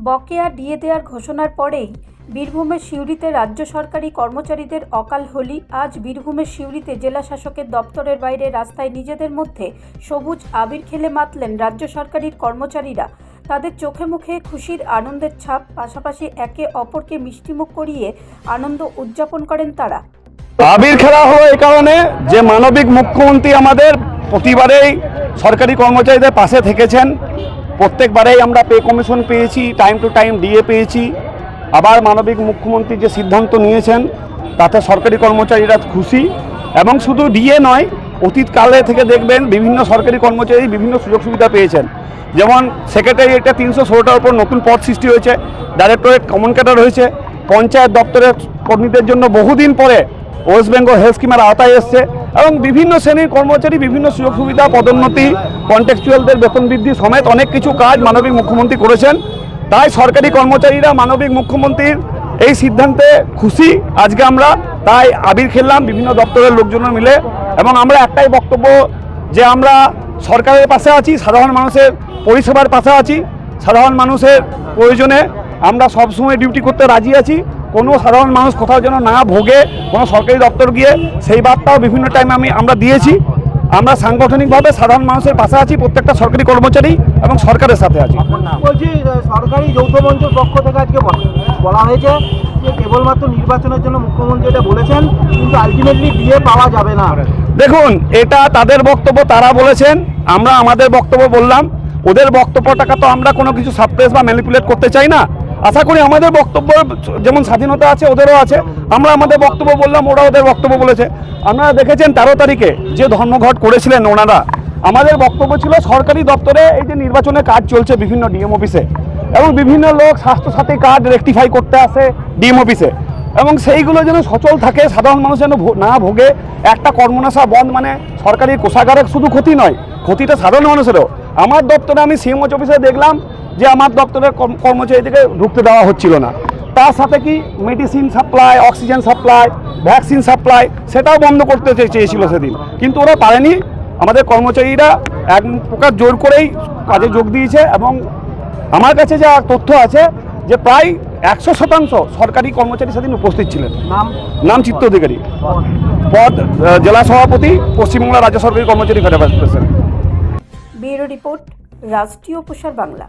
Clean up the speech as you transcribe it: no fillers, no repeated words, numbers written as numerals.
বকেয়া ডিএ দেওয়ার ঘোষণার পরেই বীরভূমের সিউড়িতে রাজ্য সরকারি কর্মচারীদের অকাল হোলি। আজ বীরভূমের সিউড়িতে জেলা শাসকের দপ্তরের বাইরে রাস্তায় নিজেদের মধ্যে সবুজ আবির খেলে মাতলেন রাজ্য সরকারি কর্মচারীরা। তাদের চোখে মুখে খুশির আনন্দের ছাপ, পাশাপাশি একে অপরকে মিষ্টিমুখ করিয়ে আনন্দ উদযাপন করেন তারা। আবির খেলা হলো এই কারণে যে মানবিক মুখ্যমন্ত্রী আমাদের প্রতিবারেই সরকারি কর্মচারীদের পাশে থেকেছেন। প্রত্যেকবারেই আমরা পে কমিশন পেয়েছি, টাইম টু টাইম ডিএ পেয়েছি। আবার মানবিক মুখ্যমন্ত্রী যে সিদ্ধান্ত নিয়েছেন তাতে সরকারি কর্মচারীরা খুশি। এবং শুধু ডিএ নয়, অতীতকালে থেকে দেখবেন বিভিন্ন সরকারি কর্মচারী বিভিন্ন সুযোগ সুবিধা পেয়েছেন। যেমন সেক্রেটারিয়েটে 316টার উপর নতুন পদ সৃষ্টি হয়েছে, ডাইরেক্টরেট কমন ক্যাডার হয়েছে, পঞ্চায়েত দপ্তরের কর্মীদের জন্য বহুদিন পরে ওয়েস্ট বেঙ্গল হেলথ স্কিমের আওতায় এসছে, এবং বিভিন্ন শ্রেণীর কর্মচারী বিভিন্ন সুযোগ সুবিধা, পদোন্নতি, কন্ট্রাকচুয়ালদের বেতন বৃদ্ধি সমেত অনেক কিছু কাজ মানবিক মুখ্যমন্ত্রী করেছেন। তাই সরকারি কর্মচারীরা মানবিক মুখ্যমন্ত্রীর এই সিদ্ধান্তে খুশি। আজকে আমরা তাই আবির খেললাম বিভিন্ন দপ্তরের লোকজন মিলে, এবং আমরা একটাই বক্তব্য যে আমরা সরকারের পাশে আছি, সাধারণ মানুষের পরিষেবার পাশে আছি। সাধারণ মানুষের প্রয়োজনে আমরা সবসময় ডিউটি করতে রাজি আছি। কোনো সাধারণ মানুষ কোথাও যেন না ভোগে কোনো সরকারি দপ্তর গিয়ে, সেই বার্তাও বিভিন্ন টাইমে আমরা দিয়েছি। আমরা সাংগঠনিকভাবে সাধারণ মানুষের পাশে আছি, প্রত্যেকটা সরকারি কর্মচারী এবং সরকারের সাথে আছি। বলছি, সরকারি যৌথ মঞ্চের পক্ষ থেকে আজকে বলা হয়েছে যে কেবলমাত্র নির্বাচনের জন্য মুখ্যমন্ত্রী এটা বলেছেন, কিন্তু আলটিমেটলি ডিএ পাওয়া যাবে না। দেখুন, এটা তাদের বক্তব্য, তারা বলেছেন, আমরা আমাদের বক্তব্য বললাম। ওদের বক্তব্যটাকে তো আমরা কোনো কিছু সাপ্রেস বা ম্যানিপুলেট করতে চাই না। আশা করি আমাদের বক্তব্য যেমন স্বাধীনতা আছে ওদেরও আছে। আমরা আমাদের বক্তব্য বললাম, ওরা ওদের বক্তব্য বলেছে। আপনারা দেখেছেন 13 তারিখে যে ধর্মঘট করেছিলেন ওনারা, আমাদের বক্তব্য ছিল সরকারি দপ্তরে এই যে নির্বাচনের কাজ চলছে বিভিন্ন ডিএম অফিসে, এবং বিভিন্ন লোক স্বাস্থ্যসাথী কার্ড রেকটিফাই করতে আসে ডিএম অফিসে, এবং সেইগুলো যেন সচল থাকে, সাধারণ মানুষ যেন না ভোগে। একটা কর্মনাশা বন্ধ মানে সরকারি কোষাগারের শুধু ক্ষতি নয়, ক্ষতিটা সাধারণ মানুষেরও। আমার দপ্তরে আমি সিএমওচ অফিসে দেখলাম যে আমার দপ্তরের কর্মচারীদেরকে ঢুকতে দেওয়া হচ্ছিল না। তার সাথে কি medicine supply, oxygen supply, vaccine supply সেটাও বন্ধ করতে চেয়েছিল সেদিন, কিন্তু ওরা পারেনি। আমাদের কর্মচারীরা এক প্রকার জোর করেই কাজে যোগ দিয়েছে, এবং আমার কাছে যা তথ্য আছে যে প্রায় 100% সরকারি কর্মচারী সেদিন উপস্থিত ছিলেন। নাম চিত্ত অধিকারী, পদ জেলা সভাপতি, পশ্চিমবাংলা রাজ্য সরকারি কর্মচারী ফেডারেশন। ব্যুরো রিপোর্ট, রাষ্ট্রীয় প্রসার বাংলা।